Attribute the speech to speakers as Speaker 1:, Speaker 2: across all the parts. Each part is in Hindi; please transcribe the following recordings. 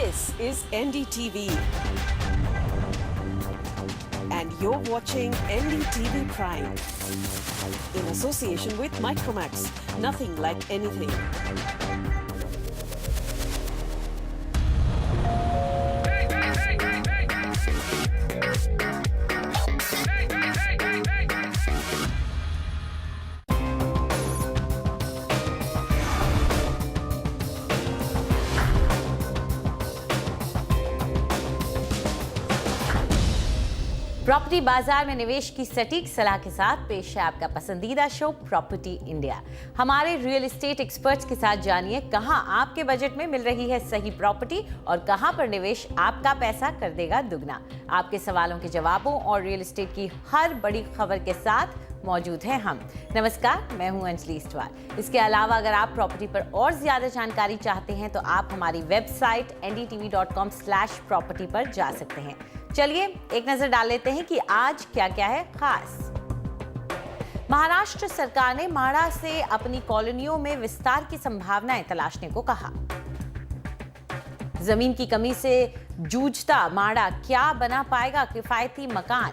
Speaker 1: This is NDTV. And you're watching NDTV Prime. In association with Micromax. Nothing like anything.
Speaker 2: Property बाजार में निवेश की सटीक सलाह के साथ पेश है आपका पसंदीदा शो प्रॉपर्टी इंडिया। हमारे रियल एस्टेट एक्सपर्ट्स के साथ जानिए कहां आपके बजट में मिल रही है सही प्रॉपर्टी और कहां पर निवेश आपका पैसा कर देगा दुगना। आपके सवालों के जवाबों और रियल एस्टेट की हर बड़ी खबर के साथ मौजूद हैं हम। नमस्कार, मैं हूं अंजलि इस्टवाल। इसके अलावा अगर आप प्रॉपर्टी पर और ज्यादा जानकारी चाहते हैं तो आप हमारी वेबसाइट ndtv.com/property पर जा सकते हैं। चलिए एक नजर डाल लेते हैं कि आज क्या क्या है खास। महाराष्ट्र सरकार ने माड़ा से अपनी कॉलोनियों में विस्तार की संभावनाएं तलाशने को कहा। जमीन की कमी से जूझता माड़ा क्या बना पाएगा किफायती मकान।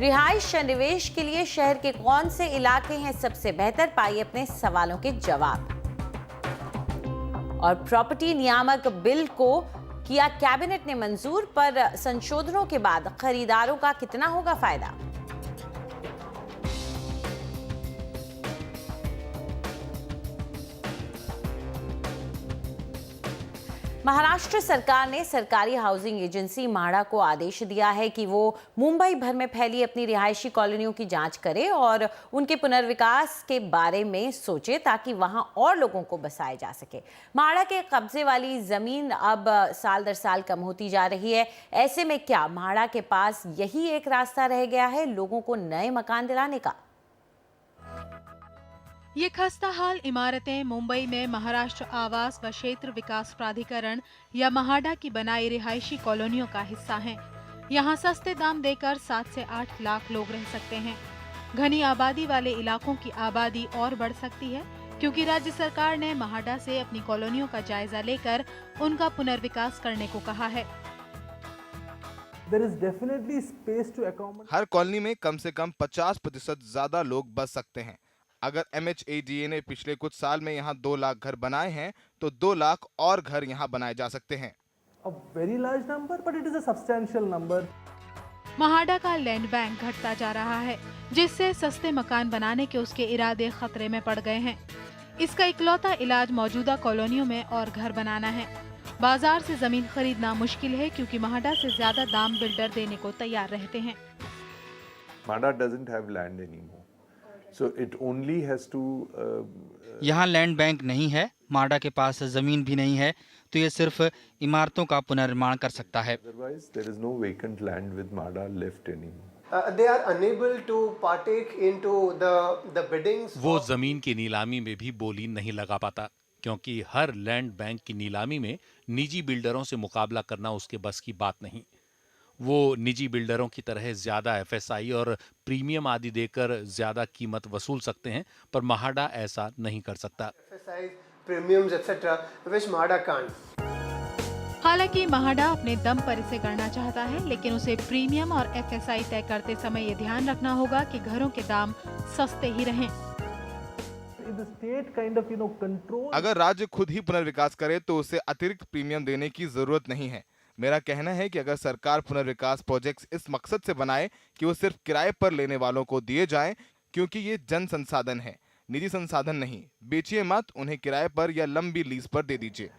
Speaker 2: रिहाइश या निवेश के लिए शहर के कौन से इलाके हैं सबसे बेहतर, पाइए अपने सवालों के जवाब। और प्रॉपर्टी नियामक बिल को किया कैबिनेट ने मंजूर, पर संशोधनों के बाद खरीदारों का कितना होगा फायदा। महाराष्ट्र सरकार ने सरकारी हाउसिंग एजेंसी माड़ा को आदेश दिया है कि वो मुंबई भर में फैली अपनी रिहायशी कॉलोनियों की जांच करे और उनके पुनर्विकास के बारे में सोचे ताकि वहां और लोगों को बसाया जा सके। माड़ा के कब्जे वाली जमीन अब साल दर साल कम होती जा रही है। ऐसे में क्या माड़ा के पास यही एक रास्ता रह गया है लोगों को नए मकान दिलाने का।
Speaker 3: ये खस्ता हाल इमारतें मुंबई में महाराष्ट्र आवास व क्षेत्र विकास प्राधिकरण या महाडा की बनाई रिहायशी कॉलोनियों का हिस्सा हैं। यहाँ सस्ते दाम देकर 7 से 8 लाख लोग रह सकते हैं। घनी आबादी वाले इलाकों की आबादी और बढ़ सकती है क्योंकि राज्य सरकार ने महाडा से अपनी कॉलोनियों का जायजा लेकर उनका पुनर्विकास करने को कहा है।
Speaker 4: हर कॉलोनी में कम से कम 50% ज्यादा लोग बस सकते हैं। अगर MHADA ने पिछले कुछ साल में यहाँ 2 लाख घर बनाए हैं तो 2 लाख और घर यहाँ बनाए जा सकते हैं।
Speaker 3: महाडा का लैंड बैंक घटता जा रहा है जिससे सस्ते मकान बनाने के उसके इरादे खतरे में पड़ गए हैं। इसका इकलौता इलाज मौजूदा कॉलोनियों में और घर बनाना है। बाजार से जमीन खरीदना मुश्किल है क्योंकि महाडा से ज्यादा दाम बिल्डर देने को तैयार रहते हैं।
Speaker 5: यहाँ लैंड बैंक नहीं है, माडा के पास जमीन भी नहीं है, तो ये सिर्फ इमारतों का पुनर्निर्माण कर सकता है।
Speaker 6: वो जमीन की नीलामी में भी बोली नहीं लगा पाता क्योंकि हर लैंड बैंक की नीलामी में निजी बिल्डरों से मुकाबला करना उसके बस की बात नहीं। वो निजी बिल्डरों की तरह ज्यादा FSI और प्रीमियम आदि देकर ज्यादा कीमत वसूल सकते हैं, पर महाडा ऐसा नहीं कर सकता।
Speaker 3: हालांकि महाडा अपने दम पर इसे करना चाहता है, लेकिन उसे प्रीमियम और FSI तय करते समय ये ध्यान रखना होगा कि घरों के दाम सस्ते ही रहें।
Speaker 4: अगर राज्य खुद ही पुनर्विकास करे तो उसे अतिरिक्त प्रीमियम देने की जरूरत नहीं है। मेरा कहना है कि अगर सरकार पुनर्विकास प्रोजेक्ट्स इस मकसद से बनाए कि वो सिर्फ किराए पर लेने वालों को दिए जाएं, क्योंकि ये जन संसाधन है, निजी संसाधन नहीं। बेचिए मत, उन्हें किराए पर या लंबी लीज पर दे दीजिए।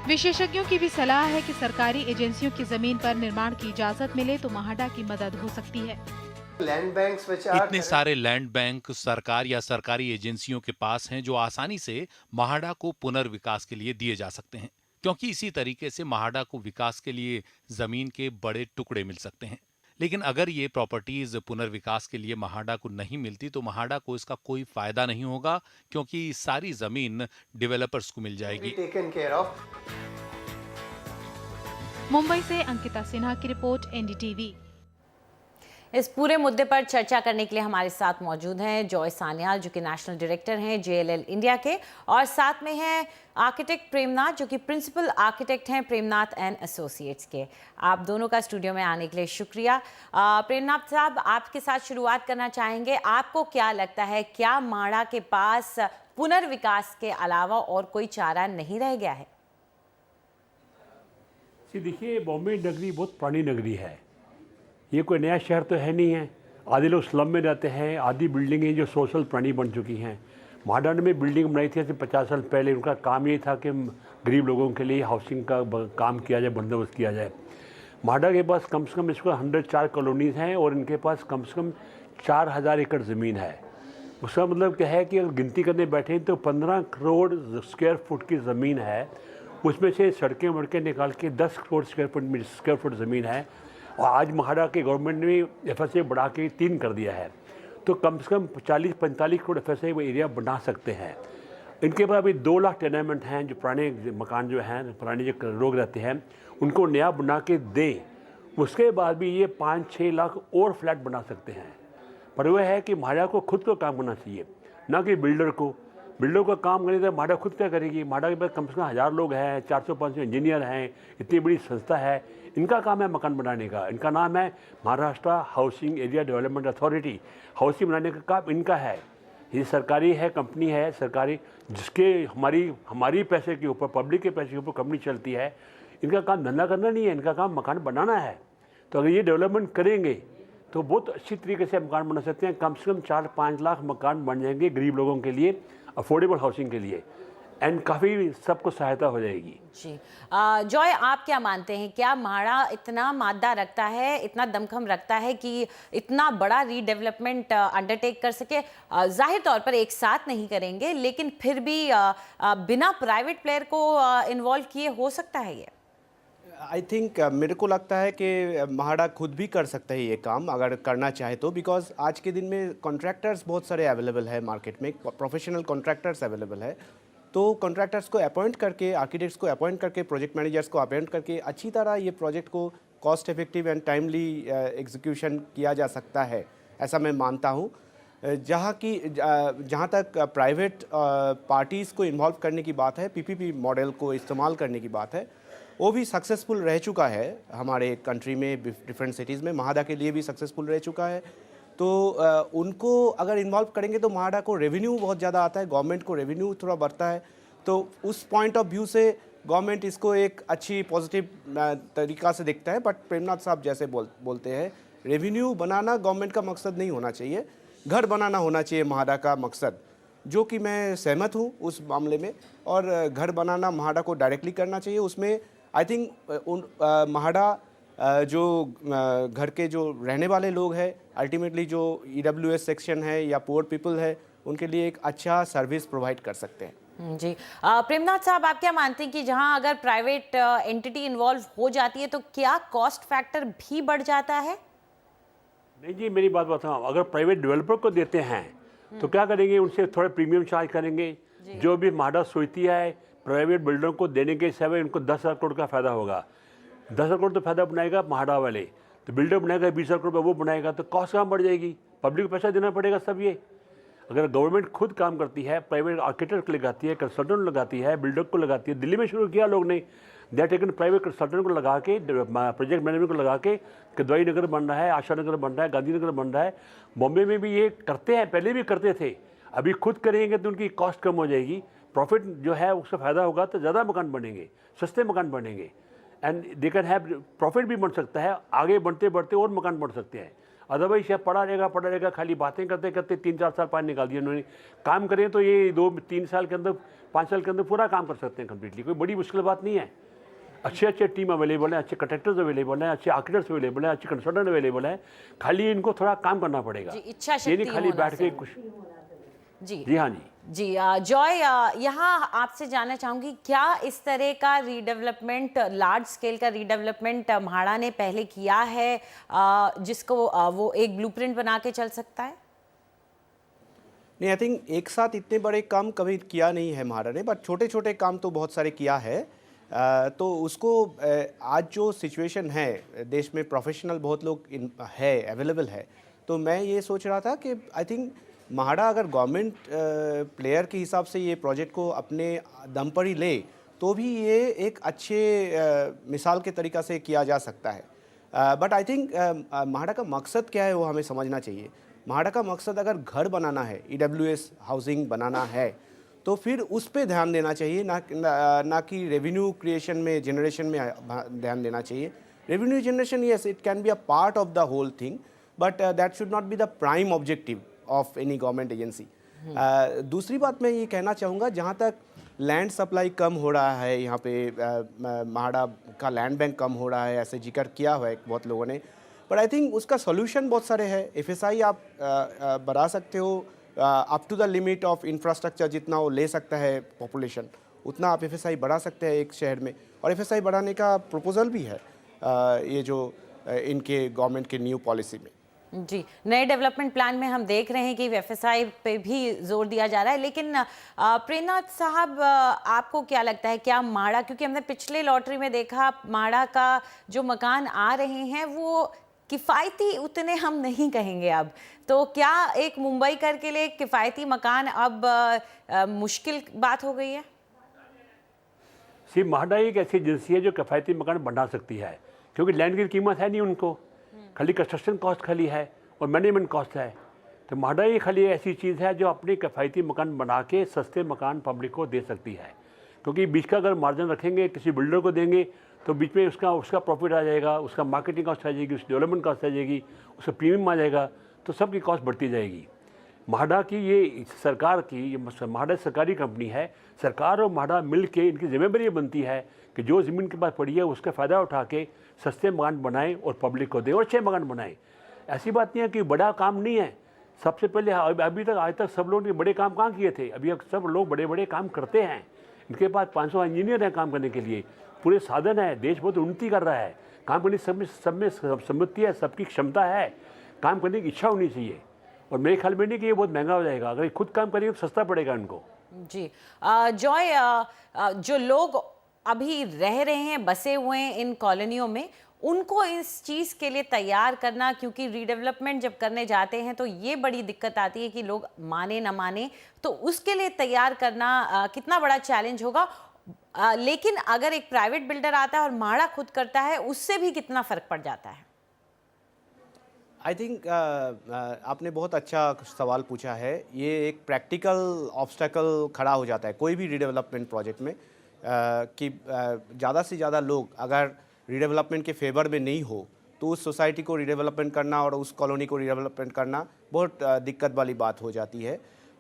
Speaker 3: विशेषज्ञों की भी सलाह है कि सरकारी एजेंसियों की जमीन पर निर्माण की इजाजत मिले तो महाडा की मदद हो सकती है।
Speaker 6: इतने सारे लैंड बैंक सरकार या सरकारी एजेंसियों के पास हैं जो आसानी से महाडा को पुनर्विकास के लिए दिए जा सकते हैं, क्योंकि इसी तरीके से महाडा को विकास के लिए जमीन के बड़े टुकड़े मिल सकते हैं। लेकिन अगर ये प्रॉपर्टीज पुनर्विकास के लिए महाडा को नहीं मिलती तो महाडा को इसका कोई फायदा नहीं होगा क्योंकि सारी जमीन डेवलपर्स को मिल जाएगी।
Speaker 3: मुंबई से अंकिता सिन्हा की रिपोर्ट, NDTV।
Speaker 2: इस पूरे मुद्दे पर चर्चा करने के लिए हमारे साथ मौजूद हैं जॉय सान्याल, जो कि नेशनल डायरेक्टर हैं JLL इंडिया के, और साथ में हैं आर्किटेक्ट प्रेमनाथ, जो कि प्रिंसिपल आर्किटेक्ट हैं प्रेमनाथ एंड एसोसिएट्स के। आप दोनों का स्टूडियो में आने के लिए शुक्रिया। प्रेमनाथ साहब, आपके साथ शुरुआत करना चाहेंगे। आपको क्या लगता है, क्या माड़ा के पास पुनर्विकास के अलावा और कोई चारा नहीं रह गया है?
Speaker 7: देखिए, बॉम्बे नगरी बहुत पुरानी नगरी है। ये कोई नया शहर तो है नहीं है। आधे लोग स्लम में रहते हैं, आधी बिल्डिंगें जो सोशल पुरानी बन चुकी हैं। महाडा में बिल्डिंग बनाई थी ऐसे 50 साल पहले। उनका काम ये था कि गरीब लोगों के लिए हाउसिंग का काम किया जाए, बंदोबस्त किया जाए। महाडा के पास कम से कम इसको 104 कॉलोनीज़ हैं और इनके पास कम से कम 4000 एकड़ ज़मीन है। उसका मतलब क्या है कि अगर गिनती करने बैठे तो 15 करोड़ स्क्वायर फुट की ज़मीन है। उसमें से सड़कें वड़कें निकाल के 10 करोड़ स्क्वायर फुट ज़मीन है। और आज महाडा के गवर्नमेंट ने FSA बढ़ा के 3 कर दिया है, तो कम से कम 40-45 करोड़ FSA वो एरिया बना सकते हैं। इनके पास अभी 2 लाख टेनामेंट हैं, जो पुराने मकान जो हैं, पुराने जो लोग रहते हैं, उनको नया बना के दें। उसके बाद भी ये 5-6 लाख और फ्लैट बना सकते हैं। पर वह है कि महाडा को खुद को काम करना चाहिए, ना कि बिल्डर को। बिल्डर को काम करने तो महाडा खुद क्या करेगी? महाडा के पास कम से कम 1000 लोग हैं, 400-500 इंजीनियर हैं, इतनी बड़ी संस्था है। इनका काम है मकान बनाने का। इनका नाम है Maharashtra housing area development authority. Housing बनाने का काम इनका है। ये सरकारी है, कंपनी है सरकारी, जिसके हमारी पैसे के ऊपर, पब्लिक के पैसे के ऊपर कंपनी चलती है। इनका काम धंधा करना नहीं है, इनका काम मकान बनाना है। तो अगर ये डेवलपमेंट करेंगे तो बहुत अच्छी तरीके से मकान बना सकते हैं। कम से कम 4-5 लाख मकान बन जाएंगे गरीब लोगों के लिए, अफोर्डेबल हाउसिंग के लिए, एंड काफ़ी सबको सहायता हो जाएगी।
Speaker 2: जी, जॉय, आप क्या मानते हैं, क्या माड़ा इतना मादा रखता है, इतना दमखम रखता है कि इतना बड़ा रीडेवलपमेंट अंडरटेक कर सके? जाहिर तौर पर एक साथ नहीं करेंगे, लेकिन फिर भी बिना प्राइवेट प्लेयर को इन्वॉल्व किए हो सकता है ये?
Speaker 8: आई थिंक मेरे को लगता है कि महाडा खुद भी कर सकता है ये काम, अगर करना चाहे तो। बिकॉज आज के दिन में कॉन्ट्रैक्टर्स बहुत सारे अवेलेबल है मार्केट में, प्रोफेशनल कॉन्ट्रैक्टर्स अवेलेबल है। तो कॉन्ट्रैक्टर्स को अपॉइंट करके, आर्किटेक्ट्स को अपॉइंट करके, प्रोजेक्ट मैनेजर्स को अपॉइंट करके अच्छी तरह ये प्रोजेक्ट को cost effective and timely execution किया जा सकता है, ऐसा मैं मानता हूँ। जहाँ तक प्राइवेट पार्टीज़ को इन्वॉल्व करने की बात है, PPP मॉडल को इस्तेमाल करने की बात है, वो भी सक्सेसफुल रह चुका है हमारे कंट्री में, डिफरेंट सिटीज़ में। महाडा के लिए भी सक्सेसफुल रह चुका है। तो उनको अगर इन्वॉल्व करेंगे तो महाडा को रेवेन्यू बहुत ज़्यादा आता है, गवर्नमेंट को रेवेन्यू थोड़ा बढ़ता है। तो उस पॉइंट ऑफ व्यू से गवर्नमेंट इसको एक अच्छी पॉजिटिव तरीक़ा से देखता है। बट प्रेमनाथ साहब जैसे बोलते हैं, रेवेन्यू बनाना गवर्नमेंट का मकसद नहीं होना चाहिए, घर बनाना होना चाहिए महाडा का मकसद, जो कि मैं सहमत हूँ उस मामले में। और घर बनाना महाडा को डायरेक्टली करना चाहिए। उसमें आई थिंक महाडा जो घर के जो रहने वाले लोग हैं, अल्टीमेटली जो EWS सेक्शन है या पुअर पीपल है, उनके लिए एक अच्छा सर्विस प्रोवाइड कर सकते हैं।
Speaker 2: जी, प्रेमनाथ साहब, आप क्या मानते हैं कि जहां अगर प्राइवेट एंटिटी इन्वॉल्व हो जाती है तो क्या कॉस्ट फैक्टर भी बढ़ जाता है?
Speaker 7: नहीं जी, मेरी बात बताओ, अगर प्राइवेट डेवलपर को देते हैं तो क्या करेंगे? उनसे थोड़ा प्रीमियम चार्ज करेंगे। जो भी महाडा सोचती है प्राइवेट बिल्डरों को देने के हिसाब से उनको 10,000 करोड़ का फायदा होगा। 10,000 करोड़ तो फायदा बनाएगा महाडा वाले, तो बिल्डर बनाएगा 20,000 करोड़ वो बनाएगा, तो कॉस्ट कहाँ बढ़ जाएगी? पब्लिक को पैसा देना पड़ेगा सब। ये अगर गवर्नमेंट खुद काम करती है, प्राइवेट आर्किटेक्ट लगाती है, कंसल्टेंट लगाती है, बिल्डर को लगाती है। दिल्ली में शुरू किया लोग ने, दे टेकन प्राइवेट कंसल्टेंट को लगा के, प्रोजेक्ट मैनेजमेंट को लगा के, कदवाई नगर बन रहा है, आशा नगर बन रहा है, गांधीनगर बन रहा है। बॉम्बे में भी ये करते हैं, पहले भी करते थे। अभी खुद करेंगे तो उनकी कॉस्ट कम हो जाएगी, प्रॉफिट जो है उसका फ़ायदा होगा, तो ज़्यादा मकान बनेंगे, सस्ते मकान बनेंगे, and they can have profit भी बन सकता है। आगे बढ़ते बढ़ते और मकान बढ़ सकते हैं। अदरवाइज यह पड़ा रहेगा, खाली बातें करते करते 3-4 साल पानी निकाल दिए उन्होंने। काम करें तो ये 2-3 साल के अंदर, 5 साल के अंदर पूरा काम कर सकते हैं कम्प्लीटली। कोई बड़ी मुश्किल बात नहीं है। अच्छे टीम अवेलेबल हैं, अच्छे कॉन्ट्रैक्टर्स अवेलेबल हैं, अच्छे आर्किटेक्ट्स अवेलेबल हैं, अच्छे कंसल्टेंट अवेलेबल हैं। खाली इनको थोड़ा काम करना पड़ेगा, ये नहीं खाली बैठ के कुछ। जी हाँ जी।
Speaker 2: जॉय, यहाँ आपसे जानना चाहूँगी, क्या इस तरह का रीडेवलपमेंट, लार्ज स्केल का रीडेवलपमेंट महाडा ने पहले किया है जिसको वो एक ब्लूप्रिंट बना के चल सकता है?
Speaker 8: नहीं, आई थिंक एक साथ इतने बड़े काम कभी किया नहीं है महाडा ने, बट छोटे छोटे काम तो बहुत सारे किया है। तो उसको आज जो सिचुएशन है देश में, प्रोफेशनल बहुत लोग है अवेलेबल है, तो मैं ये सोच रहा था कि आई थिंक म्हाडा अगर गवर्नमेंट प्लेयर के हिसाब से ये प्रोजेक्ट को अपने दम पर ही ले तो भी ये एक अच्छे मिसाल के तरीक़ा से किया जा सकता है। बट आई थिंक म्हाडा का मकसद क्या है वो हमें समझना चाहिए। म्हाडा का मकसद अगर घर बनाना है, EWS हाउसिंग बनाना है, तो फिर उस पर ध्यान देना चाहिए, ना कि रेवेन्यू क्रिएशन में, जनरेशन में ध्यान देना चाहिए। Revenue generation, yes, it can be a part of the whole thing, but that should not be the prime objective of any government agency. दूसरी बात मैं ये कहना चाहूँगा, जहाँ तक लैंड सप्लाई कम हो रहा है, यहाँ पे म्हाडा का लैंड बैंक कम हो रहा है, ऐसे जिक्र किया हुआ है बहुत लोगों ने, बट आई थिंक उसका सोल्यूशन बहुत सारे हैं। FSI आप बढ़ा सकते हो up to the limit of infrastructure, जितना वो ले सकता है पॉपुलेशन उतना आप FSI बढ़ा सकते हैं एक शहर में, और FSI बढ़ाने का प्रपोजल भी है ये जो इनके गवर्नमेंट के न्यू पॉलिसी में।
Speaker 2: जी, नए डेवलपमेंट प्लान में हम देख रहे हैं कि FSI पे भी जोर दिया जा रहा है, लेकिन प्रेमनाथ साहब, आपको क्या लगता है, क्या म्हाडा, क्योंकि हमने पिछले लॉटरी में देखा म्हाडा का जो मकान आ रहे हैं वो किफ़ायती उतने हम नहीं कहेंगे अब, तो क्या एक मुंबई कर के लिए किफ़ायती मकान अब मुश्किल बात हो गई है?
Speaker 7: सिर्फ म्हाडा एक ऐसी एजेंसी है जो किफ़ायती मकान बना सकती है, क्योंकि लैंड की कीमत है नहीं उनको, खाली कंस्ट्रक्शन कॉस्ट खाली है और मैनेजमेंट कॉस्ट है। तो म्हाडा ही खाली ऐसी चीज़ है जो अपनी किफ़ायती मकान बना के सस्ते मकान पब्लिक को दे सकती है, क्योंकि बीच का अगर मार्जिन रखेंगे, किसी बिल्डर को देंगे, तो बीच में उसका प्रॉफिट आ जाएगा, उसका मार्केटिंग कॉस्ट आ जाएगी, उसकी डेवलपमेंट कॉस्ट आ जाएगी, उसका प्रीमियम आ जाएगा, तो सबकी कॉस्ट बढ़ती जाएगी। म्हाडा की ये सरकार की, ये म्हाडा सरकारी कंपनी है, सरकार और म्हाडा मिल के इनकी जिम्मेदारी बनती है कि जो ज़मीन के पास पड़ी है उसका फ़ायदा उठा के सस्ते मकान बनाएं और पब्लिक को दें और अच्छे मकान बनाएं। ऐसी बात नहीं है कि बड़ा काम नहीं है। सबसे पहले अभी तक आज तक सब लोग ने बड़े काम कहाँ किए थे, अभी सब लोग बड़े बड़े काम करते हैं। इनके पास 500 इंजीनियर हैं काम करने के लिए, पूरे साधन है, देश बहुत उन्नति कर रहा है, काम करने की सब में समृद्धि है, सबकी क्षमता है, काम करने की इच्छा होनी चाहिए। और मेरे ख्याल में नहीं कि ये बहुत महंगा हो जाएगा, अगर खुद काम करेंगे तो सस्ता पड़ेगा इनको।
Speaker 2: जी, जॉय, जो लोग अभी रह रहे हैं, बसे हुए हैं इन कॉलोनियों में, उनको इस चीज़ के लिए तैयार करना, क्योंकि रीडेवलपमेंट जब करने जाते हैं तो ये बड़ी दिक्कत आती है कि लोग माने ना माने, तो उसके लिए तैयार करना कितना बड़ा चैलेंज होगा। लेकिन अगर एक प्राइवेट बिल्डर आता है और म्हाडा खुद करता है, उससे भी कितना फ़र्क पड़ जाता है?
Speaker 8: आई थिंक आपने बहुत अच्छा सवाल पूछा है। ये एक प्रैक्टिकल ऑब्स्टेकल खड़ा हो जाता है कोई भी रीडेवलपमेंट प्रोजेक्ट में, कि ज़्यादा से ज़्यादा लोग अगर रीडेवलपमेंट के फेवर में नहीं हो तो उस सोसाइटी को रीडेवलपमेंट करना और उस कॉलोनी को रीडेवलपमेंट करना बहुत दिक्कत वाली बात हो जाती है।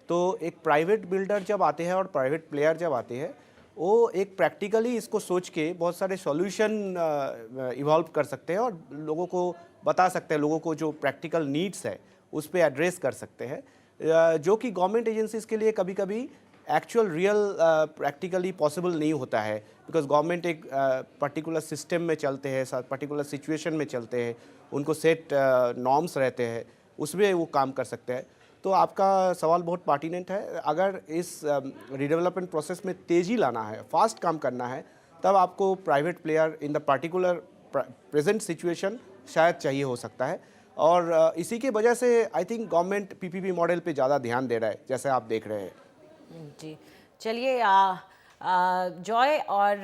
Speaker 8: तो एक प्राइवेट बिल्डर जब आते हैं और प्राइवेट प्लेयर जब आते हैं, वो एक प्रैक्टिकली इसको सोच के बहुत सारे सॉल्यूशन इवॉल्व कर सकते हैं और लोगों को बता सकते हैं, लोगों को जो प्रैक्टिकल नीड्स है उस पर एड्रेस कर सकते हैं, जो कि गवर्नमेंट एजेंसीज़ के लिए कभी कभी एक्चुअल रियल प्रैक्टिकली पॉसिबल नहीं होता है, बिकॉज गवर्नमेंट एक पर्टिकुलर सिस्टम में चलते हैं, पर्टिकुलर सिचुएशन में चलते हैं, उनको सेट नॉर्म्स रहते हैं, उसमें वो काम कर सकते हैं। तो आपका सवाल बहुत पर्टिनेंट है। अगर इस रीडेवलपमेंट प्रोसेस में तेज़ी लाना है, फास्ट काम करना है, तब आपको private player in the particular present situation शायद चाहिए हो सकता है। और इसी के वजह से I think government PPP model पे ज़्यादा ध्यान दे रहा है, जैसे आप देख रहे हैं।
Speaker 2: जी, चलिए, जॉय और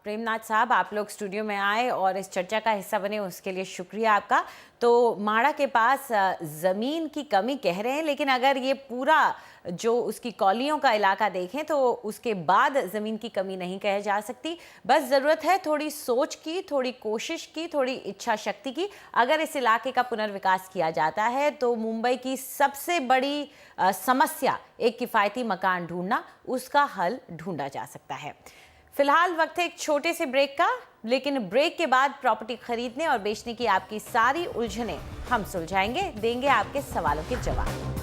Speaker 2: प्रेमनाथ साहब, आप लोग स्टूडियो में आए और इस चर्चा का हिस्सा बने, उसके लिए शुक्रिया आपका। तो म्हाडा के पास ज़मीन की कमी कह रहे हैं, लेकिन अगर ये पूरा जो उसकी कॉलोनियों का इलाका देखें तो उसके बाद ज़मीन की कमी नहीं कही जा सकती। बस ज़रूरत है थोड़ी सोच की, थोड़ी कोशिश की, थोड़ी इच्छा शक्ति की। अगर इस इलाके का पुनर्विकास किया जाता है तो मुंबई की सबसे बड़ी समस्या, एक किफ़ायती मकान ढूंढना, उसका हल ढूंढा जा सकता है। फिलहाल वक्त है एक छोटे से ब्रेक का, लेकिन ब्रेक के बाद प्रॉपर्टी खरीदने और बेचने की आपकी सारी उलझनें हम सुलझाएंगे, देंगे आपके सवालों के जवाब।